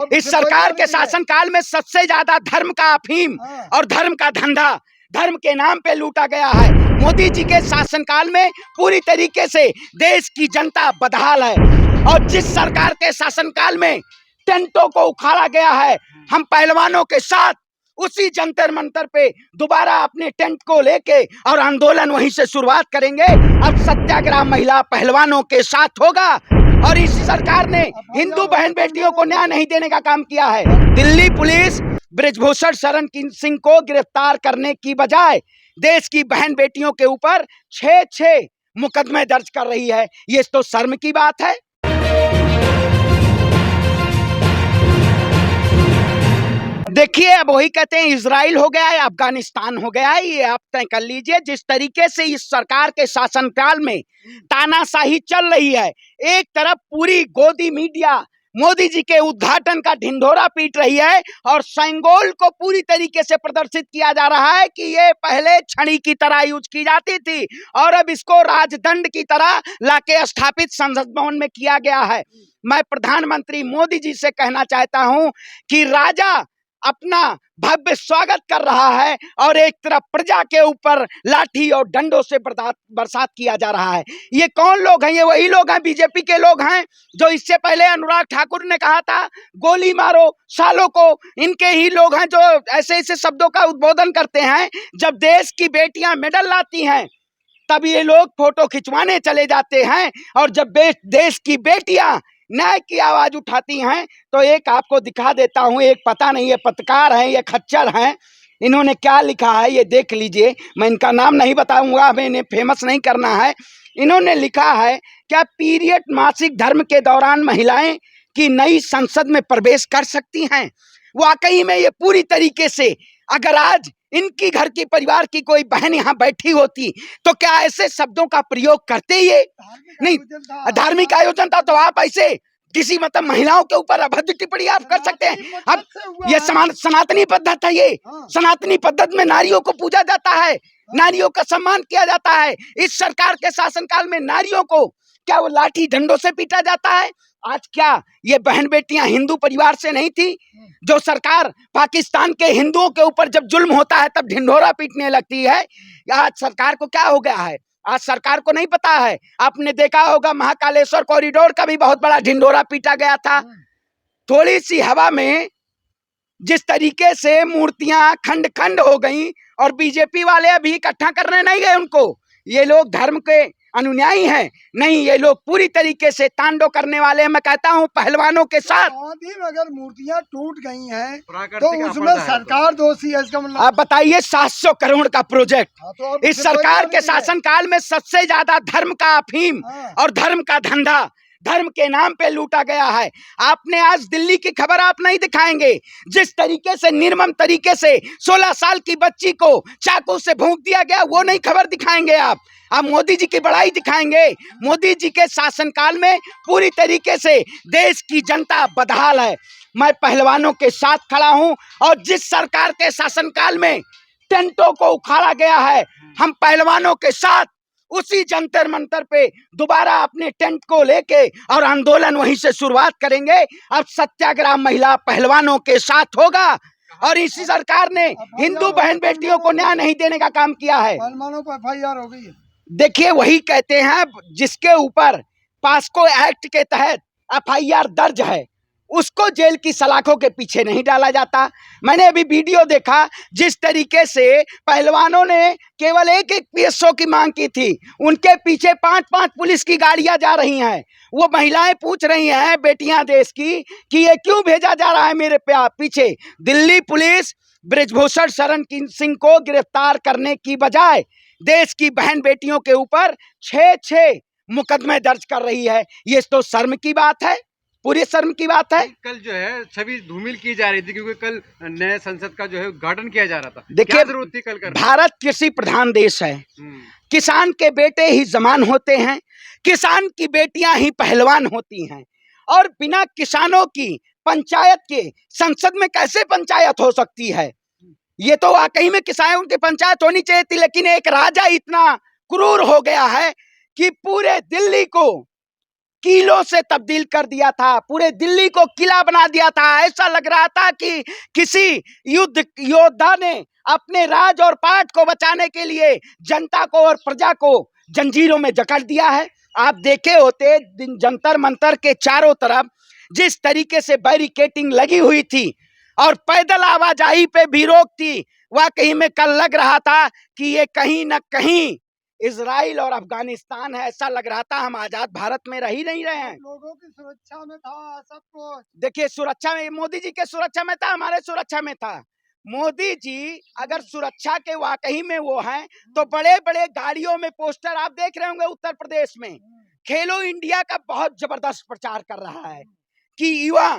इस सरकार के शासनकाल में सबसे ज्यादा धर्म का अफीम और धर्म का धंधा धर्म के नाम पे लूटा गया है। मोदी जी के शासनकाल में पूरी तरीके से देश की जनता बदहाल है और जिस सरकार के शासनकाल में टेंटों को उखाड़ा गया है, हम पहलवानों के साथ उसी जंतर मंतर पे दोबारा अपने टेंट को लेके और आंदोलन वहीं से शुरुआत करेंगे। अब सत्याग्रह महिला पहलवानों के साथ होगा और इस सरकार ने हिंदू बहन बेटियों को न्याय नहीं देने का काम किया है। दिल्ली पुलिस बृजभूषण शरण सिंह को गिरफ्तार करने की बजाय देश की बहन बेटियों के ऊपर 6 मुकदमे दर्ज कर रही है। ये तो शर्म की बात है। देखिए, अब वही कहते हैं इजराइल हो गया है, अफगानिस्तान हो गया है, ये आप तय कर लीजिए। जिस तरीके से इस सरकार के शासनकाल में तानाशाही चल रही है, एक तरफ पूरी गोदी मीडिया मोदी जी के उद्घाटन का ढिंढोरा पीट रही है और सेंगोल को पूरी तरीके से प्रदर्शित किया जा रहा है कि ये पहले छड़ी की तरह यूज की जाती थी और अब इसको राजदंड की तरह लाके स्थापित संसद भवन में किया गया है। मैं प्रधानमंत्री मोदी जी से कहना चाहता हूं कि राजा अपना भव्य स्वागत कर रहा है और एक तरफ प्रजा के ऊपर लाठी और डंडों से बरसात किया जा रहा है। ये कौन लोग हैं? ये वही लोग हैं, बीजेपी के लोग हैं जो इससे पहले अनुराग ठाकुर ने कहा था गोली मारो सालों को। इनके ही लोग हैं जो ऐसे ऐसे शब्दों का उद्बोधन करते हैं। जब देश की बेटियां मेडल लाती हैं तब ये लोग फोटो खिंचवाने चले जाते हैं और जब देश की बेटियां न्याय की आवाज उठाती हैं तो एक आपको दिखा देता हूं। एक पता नहीं ये पत्रकार हैं, ये खच्चर हैं, इन्होंने क्या लिखा है ये देख लीजिए। मैं इनका नाम नहीं बताऊंगा, हमें इन्हें फेमस नहीं करना है। इन्होंने लिखा है क्या पीरियड मासिक धर्म के दौरान महिलाएं की नई संसद में प्रवेश कर सकती हैं? वाकई में ये पूरी तरीके से अगर आज इनकी घर की परिवार की कोई बहन यहाँ बैठी होती तो क्या ऐसे शब्दों का प्रयोग करते? ये नहीं, धार्मिक आयोजन था तो आप ऐसे किसी मतलब महिलाओं के ऊपर अभद्र टिप्पणी आप कर सकते हैं? अब ये सनातनी पद्धत है, ये सनातनी पद्धत में नारियों को पूजा जाता है, नारियों का सम्मान किया जाता है। इस सरकार के शासनकाल में नारियों को क्या वो लाठी डंडों से पीटा जाता है? आज क्या ये बहन बेटियां हिंदू परिवार से नहीं थी? जो सरकार पाकिस्तान के हिंदुओं के ऊपर जब जुल्म होता है तब ढिंढोरा पीटने लगती है। आज सरकार को क्या हो गया है? आज सरकार को नहीं पता है। आपने देखा होगा महाकालेश्वर कॉरिडोर का भी बहुत बड़ा ढिंढोरा पीटा गया था। थोड़ी सी हवा में जिस तरीके से मूर्तियां खंड खंड हो गई और बीजेपी वाले अभी इकट्ठा करने नहीं गए उनको। ये लोग धर्म के अनुयायी हैं नहीं, ये लोग पूरी तरीके से तांडव करने वाले हैं। मैं कहता हूं पहलवानों के साथ अगर मूर्तियां टूट गई हैं तो उसमें सरकार दोषी है, इसका मतलब आप बताइए। 700 करोड़ का प्रोजेक्ट तो इस सरकार के शासनकाल में सबसे ज्यादा धर्म का अफीम और धर्म का धंधा धर्म के नाम पे लूटा गया है। आपने आज दिल्ली की खबर आप नहीं दिखाएंगे। जिस तरीके से निर्मम तरीके से 16 साल की बच्ची को चाकू से भूंक दिया गया वो नहीं खबर दिखाएंगे आप मोदी जी की बड़ाई दिखाएंगे। मोदी जी के शासनकाल में पूरी तरीके से देश की जनता बदहाल है। मैं पहलवानों के साथ खड़ा हूं और जिस सरकार के शासनकाल में टेंटों को उखाड़ा गया है, हम पहलवानों के साथ उसी जंतर मंतर पे दोबारा अपने टेंट को लेके और आंदोलन वहीं से शुरुआत करेंगे। अब सत्याग्रह महिला पहलवानों के साथ होगा और इसी सरकार ने हिंदू बहन बेटियों को न्याय नहीं देने का काम किया है। पहलवानों पर FIR हो गई है। देखिए, वही कहते हैं जिसके ऊपर पास्को एक्ट के तहत FIR दर्ज है उसको जेल की सलाखों के पीछे नहीं डाला जाता। मैंने अभी वीडियो देखा जिस तरीके से पहलवानों ने केवल एक PSO की मांग की थी, उनके पीछे 5-5 पुलिस की गाड़ियां जा रही हैं। वो महिलाएं पूछ रही हैं बेटियां देश की कि ये क्यों भेजा जा रहा है मेरे पीछे। दिल्ली पुलिस बृजभूषण शरण सिंह को गिरफ्तार करने की बजाय देश की बहन बेटियों के ऊपर 6 मुकदमे दर्ज कर रही है। ये तो शर्म की बात है, पूरी शर्म की बात है। कल जो है छवि धूमिल की जा रही थी क्योंकि कल नए संसद का जो है उद्घाटन किया जा रहा था। देखिए, जरूरत थी कल करने? भारत कृषि प्रधान देश है। किसान के बेटे ही जवान होते हैं, किसान की बेटियां ही पहलवान होती हैं और बिना किसानों की पंचायत के संसद में कैसे पंचायत हो सकती है? ये तो वाकई में किसानों की पंचायत होनी चाहिए थी। लेकिन एक राजा इतना क्रूर हो गया है कि पूरे दिल्ली को किलो से तब्दील कर दिया था, पूरे दिल्ली को किला बना दिया था। ऐसा लग रहा था कि किसी युद्ध योद्धा ने अपने राज और पाट को बचाने के लिए जनता को और प्रजा को जंजीरों में जकड़ दिया है। आप देखे होते जंतर मंतर के चारों तरफ जिस तरीके से बैरिकेटिंग लगी हुई थी और पैदल आवाजाही पे भी रोक थी, वाकई में कल लग रहा था कि ये कहीं ना कहीं इजराइल और अफगानिस्तान है। ऐसा लग रहा था हम आजाद भारत में रह ही नहीं रहे हैं। लोगों की सुरक्षा में था सब कुछ। देखिए, सुरक्षा में मोदी जी के सुरक्षा में था, हमारे सुरक्षा में था। मोदी जी अगर सुरक्षा के वाकई में वो हैं तो बड़े बड़े गाड़ियों में पोस्टर आप देख रहे होंगे उत्तर प्रदेश में खेलो इंडिया का बहुत जबरदस्त प्रचार कर रहा है कि युवा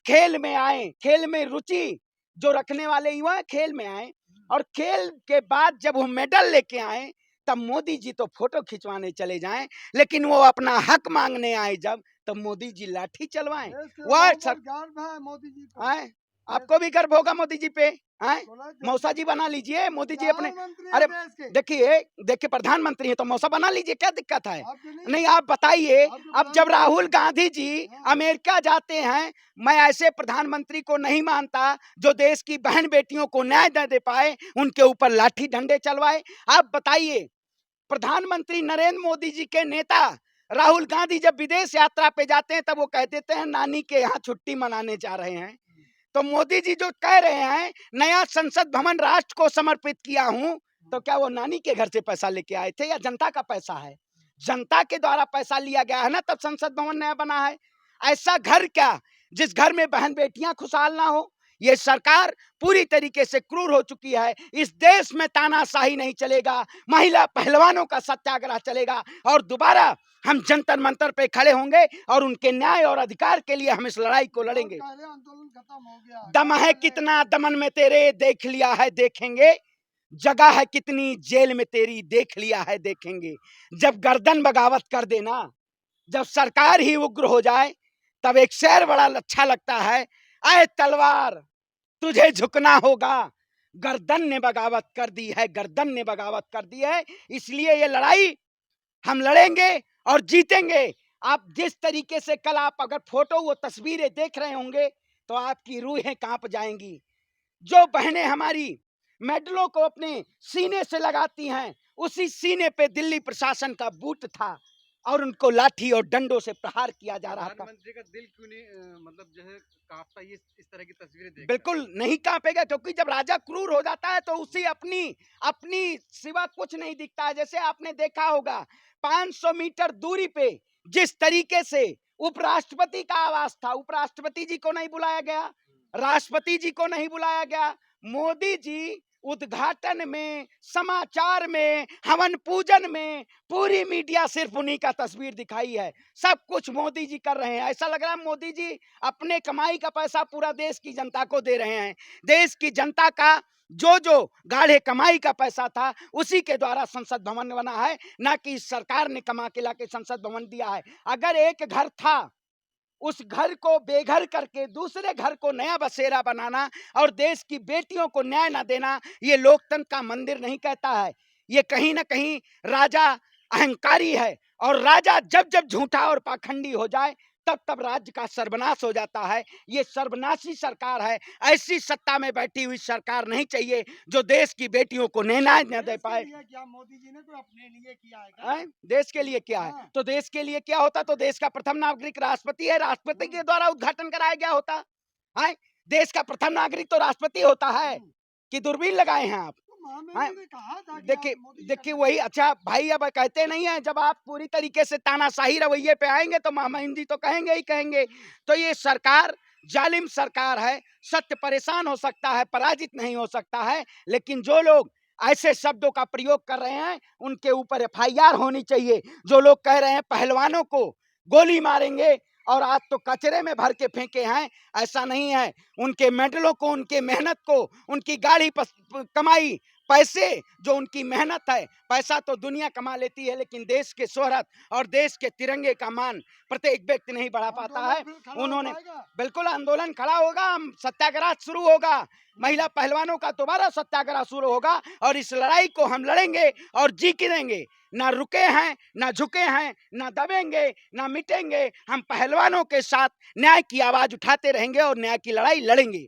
खेल में आए, खेल में रुचि जो रखने वाले युवा खेल में आए, और खेल के बाद जब वो मेडल लेके आए तब मोदी जी तो फोटो खिंचवाने चले जाएं, लेकिन वो अपना हक मांगने आए जब, तब मोदी जी लाठी चलवाएं। वह गर्व है मोदी जी को। आए, आपको भी गर्व होगा मोदी जी पे। आए, मौसा जी बना लीजिए मोदी जी अपने। अरे देखिए प्रधानमंत्री है तो मौसा बना लीजिए, क्या दिक्कत है? नहीं, आप बताइए, अब जब राहुल गांधी जी अमेरिका जाते हैं, मैं ऐसे प्रधानमंत्री को नहीं मानता जो देश की बहन बेटियों को न्याय न दे पाए, उनके ऊपर लाठी डंडे चलवाए। आप बताइए, प्रधानमंत्री नरेंद्र मोदी जी के नेता राहुल गांधी जब विदेश यात्रा पे जाते हैं तब वो कह देते हैं नानी के यहाँ छुट्टी मनाने जा रहे हैं। तो मोदी जी जो कह रहे हैं नया संसद भवन राष्ट्र को समर्पित किया हूं, तो क्या वो नानी के घर से पैसा लेके आए थे या जनता का पैसा है? जनता के द्वारा पैसा लिया गया है ना, तब संसद भवन नया बना है। ऐसा घर क्या जिस घर में बहन बेटियां खुशहाल ना हो? ये सरकार पूरी तरीके से क्रूर हो चुकी है। इस देश में तानाशाही नहीं चलेगा, महिला पहलवानों का सत्याग्रह चलेगा और दोबारा हम जंतर मंतर पे खड़े होंगे और उनके न्याय और अधिकार के लिए हम इस लड़ाई को लड़ेंगे। आंदोलन खत्म हो गया। दम है कितना दमन में तेरे, देख लिया है देखेंगे। जगह है कितनी जेल में तेरी, देख लिया है देखेंगे। जब गर्दन बगावत कर देना, जब सरकार ही उग्र हो जाए, तब एक शेर बड़ा अच्छा लगता है, आए तलवार तुझे झुकना होगा, गर्दन ने बगावत कर दी है, गर्दन ने बगावत कर दी है। इसलिए ये लड़ाई हम लड़ेंगे और जीतेंगे। आप जिस तरीके से कल आप अगर फोटो वो तस्वीरें देख रहे होंगे तो आपकी रूहें कांप जाएंगी। जो बहनें हमारी मेडलों को अपने सीने से लगाती हैं, उसी सीने पे दिल्ली प्रशासन का बूट था और उनको लाठी और डंडों से प्रहार किया जा रहा था। प्रधानमंत्री का दिल क्यों नहीं मतलब जो है कांपता ये इस तरह की तस्वीरें देख? बिल्कुल नहीं कांपेगा, क्योंकि जब राजा क्रूर हो जाता है तो उसी अपनी सिवा कुछ नहीं दिखता है। जैसे आपने देखा होगा 500 मीटर दूरी पे जिस तरीके से उपराष्ट्रपति का आवास था, उपराष्ट्रपति जी को नहीं बुलाया गया, राष्ट्रपति जी को नहीं बुलाया गया। मोदी जी उद्घाटन में, समाचार में, हवन पूजन में पूरी मीडिया सिर्फ उन्हीं का तस्वीर दिखाई है। सब कुछ मोदी जी कर रहे हैं। ऐसा लग रहा है मोदी जी अपने कमाई का पैसा पूरा देश की जनता को दे रहे हैं। देश की जनता का जो गाढ़े कमाई का पैसा था उसी के द्वारा संसद भवन बना है, ना कि सरकार ने कमा के लाके संसद भवन दिया है। अगर एक घर था, उस घर को बेघर करके दूसरे घर को नया बसेरा बनाना और देश की बेटियों को न्याय ना देना, ये लोकतंत्र का मंदिर नहीं कहता है। ये कहीं ना कहीं राजा अहंकारी है, और राजा जब जब झूठा और पाखंडी हो जाए तब तब राज्य का सर्वनाश हो जाता है। ये सर्वनाशी सरकार है। ऐसी सत्ता में बैठी हुई सरकार नहीं चाहिए जो देश की बेटियों को न्याय न दे पाए। क्या मोदी जी ने तो अपने लिए किया है? देश के लिए क्या है? तो देश के लिए क्या होता तो देश का प्रथम नागरिक राष्ट्रपति है, राष्ट्रपति के द्वारा उद्घाटन कराया गया होता है। देश का प्रथम नागरिक तो राष्ट्रपति होता है कि दूरबीन लगाए हैं आप? देखिए वही। अच्छा भाई, अब कहते नहीं है जब आप पूरी तरीके से तानाशाही रवैये पे आएंगे तो महामहिम जी तो कहेंगे ही कहेंगे। तो ये सरकार जालिम सरकार है। सत्य परेशान हो सकता है, पराजित नहीं हो सकता है, लेकिन जो लोग ऐसे शब्दों का प्रयोग कर रहे हैं उनके ऊपर FIR होनी चाहिए। जो लोग कह रहे हैं पहलवानों को गोली मारेंगे और आज तो कचरे में भर के फेंके हैं, ऐसा नहीं है। उनके मेडलों को, उनके मेहनत को, उनकी गाढ़ी कमाई पैसे जो उनकी मेहनत है, पैसा तो दुनिया कमा लेती है, लेकिन देश के शोहरत और देश के तिरंगे का मान प्रत्येक व्यक्ति नहीं बढ़ा पाता है। उन्होंने बिल्कुल आंदोलन खड़ा होगा, सत्याग्रह शुरू होगा, महिला पहलवानों का दोबारा सत्याग्रह शुरू होगा और इस लड़ाई को हम लड़ेंगे और जी के देंगे। ना रुके हैं, ना झुके हैं, ना दबेंगे, ना मिटेंगे। हम पहलवानों के साथ न्याय की आवाज उठाते रहेंगे और न्याय की लड़ाई लड़ेंगे।